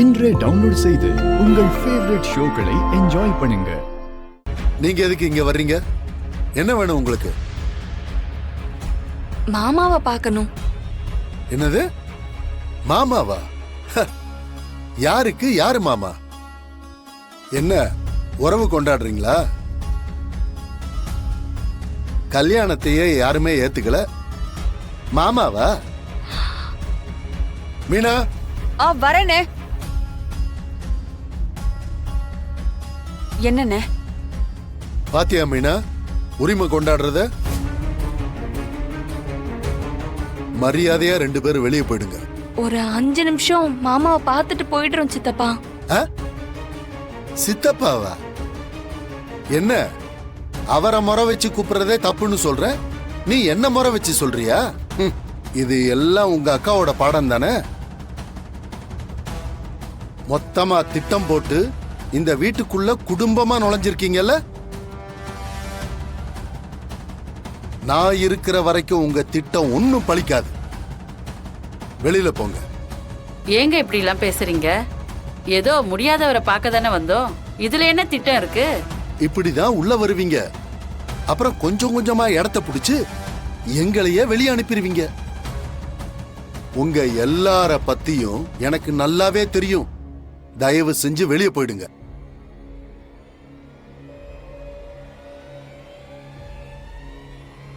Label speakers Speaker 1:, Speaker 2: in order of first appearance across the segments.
Speaker 1: இன்றே டவுன்லோட் செய்து உங்கள் ஃபேவரட் ஷோக்களை என்ஜாய் பண்ணுங்க.
Speaker 2: நீங்க எதுக்கு இங்க வர்றீங்க? என்ன வேணும் உங்களுக்கு?
Speaker 3: மாமாவை பார்க்கணும்.
Speaker 2: என்னது மாமாவா? யாருக்கு யாரு மாமா? என்ன உறவு கொண்டாடுறீங்களா? கல்யாணத்தையே யாருமே ஏத்துக்கல, மாமாவா? மீனா
Speaker 4: வரனே. என்னண்ணே?
Speaker 2: பாத்தியா மீனா உரிமை கொண்டாடுறத? மரியாதையா 2 பேரும் வெளியே போயிடுங்க.
Speaker 3: ஒரு 5 நிமிஷம் மாமாவை பார்த்துட்டு போயிடுறோம் சித்தப்பா.
Speaker 2: சித்தப்பாவா? என்ன அவரை முறை வச்சு கூப்பிடுறதே தப்புன்னு சொல்ற, நீ என்ன முறை வச்சு சொல்றியா? இது எல்லாம் உங்க அக்காவோட பாடம் தானே? மொத்தமா திட்டம் போட்டு இந்த வீட்டுக்குள்ள குடும்பமா நுழைஞ்சிருக்கீங்கல்ல? நான் இருக்கிற வரைக்கும் உங்க திட்டம் ஒன்னும் பலிக்காது. வெளியில போங்க.
Speaker 5: ஏங்க இப்படி எல்லாம் பேசுறீங்க? ஏதோ முடியாதவரை பார்க்க தானே வந்தோம். இதுல என்ன திட்டம் இருக்கு?
Speaker 2: இப்படிதான் உள்ள வருவீங்க, அப்புறம் கொஞ்சம் கொஞ்சமா இடத்த பிடிச்சு எங்களையே வெளியே அனுப்பிடுவீங்க. உங்க எல்லார பத்தியும் எனக்கு நல்லாவே தெரியும். தயவு செஞ்சு வெளியே போயிடுங்க.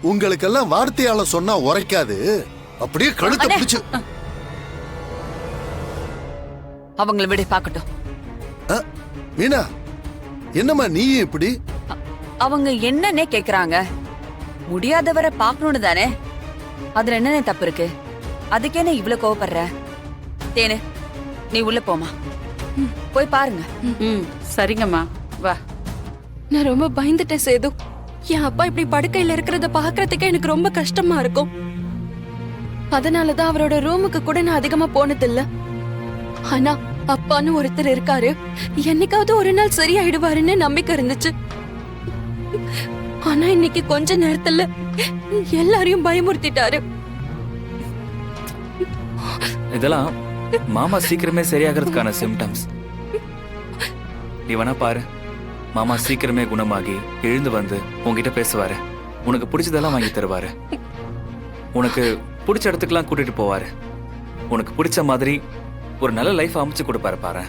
Speaker 2: உங்களுக்கெல்லாம் வார்த்தையால சொன்னா உரைக்காது, அப்படியே கழுத்தை பிடிச்சு.
Speaker 4: அவங்கள விட பாக்கட்டும்.
Speaker 2: மீனா என்னம்மா நீ இப்படி?
Speaker 4: அவங்க என்னன்னே கேக்குறாங்க. முடியாதவரை பாக்கணும்னு தானே. அதுல என்னன்னே தப்பு இருக்கு? அதுக்கே என்ன இவ்வளவு கோவப்படுற? தேனு, நீ உள்ள போமா, போய் பாருங்க.
Speaker 5: சரிங்கம்மா, வா.
Speaker 3: நான் ரொம்ப பயந்துட்டேன் சேது. என் அப்பா இப்படி படுக்கையில இருக்கிறத பாக்குறதுக்கு எனக்கு ரொம்ப கஷ்டமா இருக்கும். அதனாலதான் அவரோட ரூமுக்கு கூட நான் அதிகமா போனதில்ல. ஆனா அப்பான்னு ஒருத்தர் இருக்காரு, என்னைக்காவது ஒரு நாள் சரியாயிடுவாருன்னு நம்பிக்கை இருந்துச்சு. ஆனா இன்னைக்கு கொஞ்ச நேரத்துல எல்லாரையும் பயமுறுத்திட்டாரு.
Speaker 6: இதெல்லாம் மாமா சீக்கிரமே சரியாகிறதுக்கான சிம்டம்ஸ். நீ வேணா பாரு, மாமா சீக்கிரமே குணமாகி எழுந்து வந்து உங்ககிட்ட பேசுவாரு. உனக்கு பிடிச்சதெல்லாம் வாங்கி தருவாரு. உனக்கு பிடிச்ச இடத்துக்குலாம் கூட்டிட்டு போவாரு. உனக்கு பிடிச்ச மாதிரி ஒரு நல்ல லைஃப் அமைச்சு கொடுப்பாரு பாரு.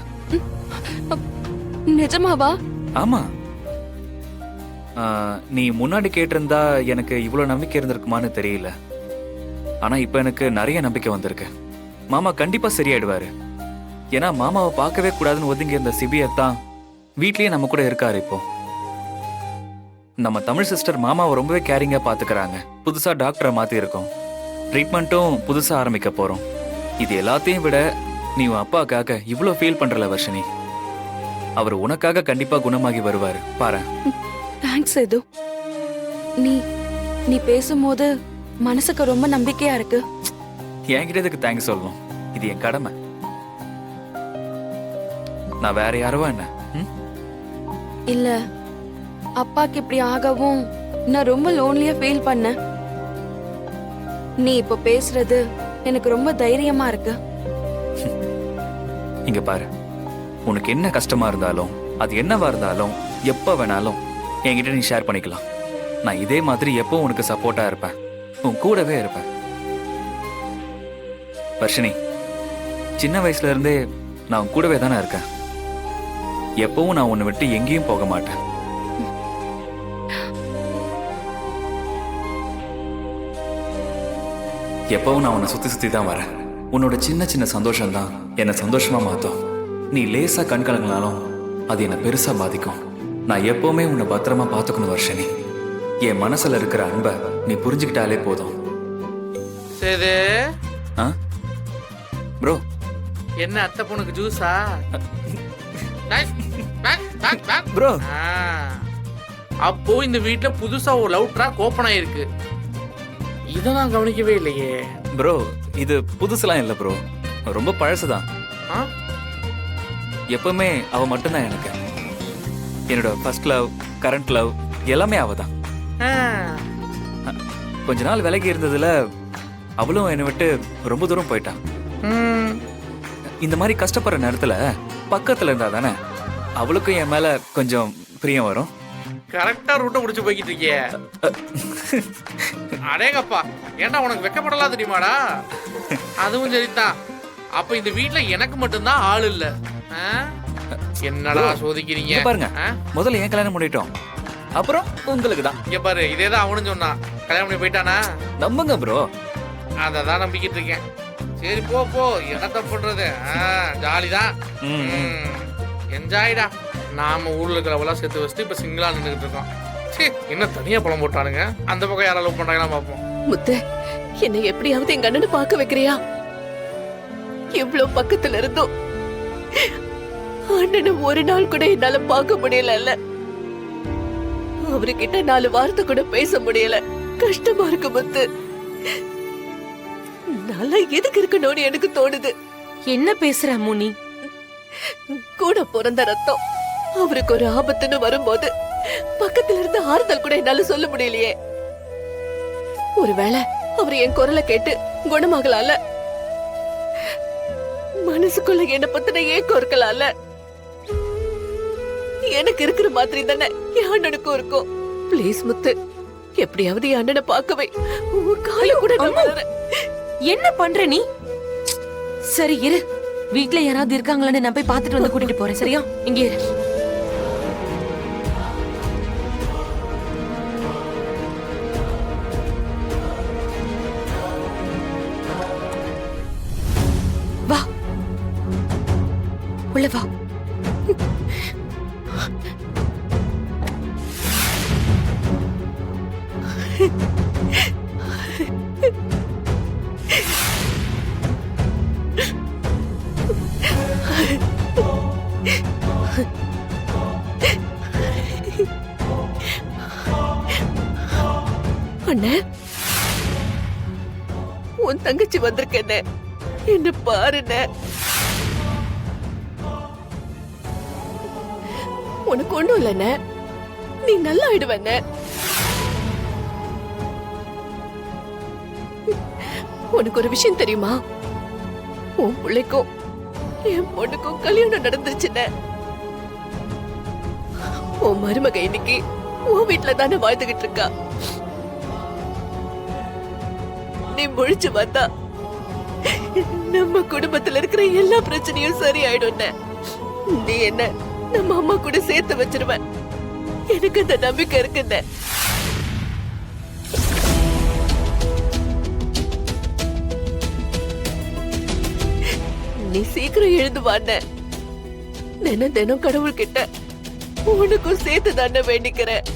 Speaker 3: நிஜமாவா?
Speaker 6: ஆமா. நீ முன்னாடி கேட்டிருந்தா எனக்கு இவ்வளவு நம்பிக்கை இருந்திருக்குமான்னு தெரியல. ஆனா இப்ப எனக்கு நிறைய நம்பிக்கை வந்திருக்கு. மாமா கண்டிப்பா சரியாயிடுவாரு. ஏன்னா மாமாவை பார்க்கவே கூடாதுன்னு ஒதுங்கி இருந்த சிபியத்தான் வீட்லயே நம்ம கூட இருக்காரு. இப்போ நம்ம தமிழ் சிஸ்டர் மாமாவை ரொம்பவே கேரிங்கா பாத்துக்கிறாங்க. புதுசா டாக்டரை மாத்தி இருக்கோம். ட்ரீட்மெண்ட்டும் புதுசா ஆரம்பிக்க போறோம். இது எல்லாத்தையும் விட நீ உன் அப்பாக்காக இவ்வளோ ஃபீல் பண்றல வர்ஷினி. அவர் உனக்காக கண்டிப்பா குணமாகி வருவாரு பாரு.
Speaker 3: தேங்க்ஸ் சேது. நீ பேசும்போது மனசுக்கு ரொம்ப நம்பிக்கையா இருக்கு.
Speaker 6: என்கிட்ட இதுக்கு தேங்க்ஸ் சொல்லணும். இது என் கடமை. நான் வேற யாரவா என்ன?
Speaker 3: இல்ல, அப்பாக்கு இப்படி ஆகவும் நான் ரொம்ப லோன்லியா ஃபீல் பண்ணேன். நீ இப்ப பேசுறது எனக்கு ரொம்ப தைரியமா இருக்கு.
Speaker 6: இங்க பாரு, உனக்கு என்ன கஷ்டமா இருந்தாலும் அது என்னவா இருந்தாலும் எப்ப வேணாலும் என்கிட்ட நீ ஷேர் பண்ணிக்கலாம். நான் இதே மாதிரி எப்போ உனக்கு சப்போர்ட்டா இருப்பேன், உன் கூடவே இருப்பேன். வர்ஷினி, சின்ன வயசுல இருந்தே நான் உன் கூடவே தானே இருக்கேன். எப்பவும் நான் உன்னை விட்டு எங்கேயும் போக மாட்டேன். எப்பவும் நான் உன்னை சுத்தி சுத்தி தான் வரேன். உன்னோட சின்ன சின்ன சந்தோஷம் தான் என்னை சந்தோஷமா மாத்தும். நீ லேசா கண் கலங்கினாலும் அது என்னை பெருசா பாதிக்கும். நான் எப்பவுமே உன்னை பத்திரமா பாத்துக்கணும் வர்ஷினி. என் மனசுல இருக்கிற அன்பை நீ புரிஞ்சுக்கிட்டாலே போதும்.
Speaker 7: சேது,
Speaker 6: ப்ரோ,
Speaker 7: என்ன அத்தை பொண்ணுக்கு ஜூஸா?
Speaker 6: ப்ரோ,
Speaker 7: அப்போ இந்த வீட்டுல புதுசா ஒரு லவ் ட்ராக் ஓபன் ஆயிருக்கு. இதை நான் கவனிக்கவே இல்லையே.
Speaker 6: ப்ரோ, இது புதுசுலாம் இல்ல ப்ரோ, ரொம்ப பழசுதான். எப்பவுமே அவ மட்டும்தான் எனக்கு. என்னோட ஃபர்ஸ்ட் லவ், கரண்ட் லவ் எல்லாமே அவதான். கொஞ்ச நாள் விலகி இருந்ததுல அவளும் என்னை விட்டு ரொம்ப தூரம் போயிட்டான். இந்த மாதிரி கஷ்டப்படுற நேரத்துல பக்கத்துல இருந்தா தானே அவளுக்கும் என் மேல கொஞ்சம் பிரியம் வரும்.
Speaker 7: கரெக்டா ரூட்டை முடிச்சு போய்கிட்டு இருக்கியே. அடேங்கப்பா, ஏன்டா உனக்கு வெக்கப்படலாம் தெரியுமாடா? அதுவும் சரிதான். அப்ப இந்த வீட்ல எனக்கு மட்டும்தான் ஆள் இல்ல. ஆ? என்னடா சோதிக்கிறீங்க?
Speaker 6: இங்க பாருங்க,
Speaker 7: ஆ?
Speaker 6: முதல்ல ஏன் கல்யாணம் பண்ணிட்டோம், அப்புறம் உங்களுக்கு தான்.
Speaker 7: இங்க பாரு, இதேதான் அவனும் சொன்னான். கல்யாணம் பண்ணி போயிட்டானா?
Speaker 6: நம்புங்க ப்ரோ.
Speaker 7: அததான் நம்பிக்கிட்டு இருக்கேன். சரி போ போ, என்னத்த பண்றது? ஜாலிதான், என்ஜாய்டா. நாம ஊர்ல இருக்கிறவெல்லாம் சேர்த்து வச்சுட்டு இப்ப சிங்கிளா நின்றுட்டு இருக்கோம். சீ, என்ன தனியா பழம் போட்டானுங்க. அந்த பக்கம் யாரும் லவ் பண்றாங்களா பாப்போம்.
Speaker 8: முத்து, என்னை எப்படியாவது எங்க அண்ணனை பார்க்க வைக்கிறியா? இவ்வளவு பக்கத்துல இருந்தோம் அண்ணனை ஒரு நாள் கூட என்னால பார்க்க முடியல. அவர்கிட்ட 4 வார்த்தை கூட பேச முடியல. கஷ்டமா இருக்கு முத்து. நல்லா எதுக்கு இருக்கணும்னு எனக்கு தோணுது.
Speaker 9: என்ன பேசுற முனி?
Speaker 8: கூட பிறந்த ரத்தம். அவருக்கு ஒரு ஆபத்துன்னு வரும்போது பக்கத்துல இருந்து ஆறுதல் கூட என்னால சொல்ல முடியலையே. ஒருவேளை அவர் என் குரலை கேட்டு குணமாகலாம்ல, மனசுக்குள்ள என்ன பத்தின ஏக்கம் இருக்கலாம்ல. எனக்கு இருக்கிற மாதிரி தானே என் அண்ணனுக்கும் இருக்கும். ப்ளீஸ் முத்து, எப்படியாவது என் அண்ணனை பார்க்கவே. உன் கால கூட நான் வளரேன்.
Speaker 9: என்ன பண்ற நீ? சரி இரு, வீட்ல யாராவது இருக்காங்களான்னு நான் போய் பார்த்துட்டு வந்து கூட்டிட்டு போறேன். சரியா? இங்கே இரு. வா, உள்ள வா.
Speaker 8: அண்ணே, உன் தங்கச்சி வந்திருக்கேன்னு என்ன பாருண்ணே. உனக்கு ஒண்ணும் இல்லைண்ணே, நீ நல்லா ஆயிடுவண்ணே. உனக்கு ஒரு விஷயம் தெரியுமா? உன் பிள்ளைக்கும் என் பொண்ணுக்கும் கல்யாணம் நடந்துச்சுண்ணே. உன் மருமக இன்னைக்கு உன் வீட்டுல தானே வாழ்ந்துகிட்டு இருக்கா. நீ முழிச்சு வந்தா நம்ம குடும்பத்துல இருக்கிற எல்லா பிரச்சனையும் சரியாயிடும். நீ என்ன நம்ம அம்மா கூட சேர்த்து வச்சிருவ. எனக்கு அந்த நம்பிக்கை இருக்குன்னு. நீ சீக்கிரம் எழுந்துவான. தினம் தினம் கடவுள்கிட்ட உனக்கும் சேர்த்து தானே வேண்டிக்கிறேன்.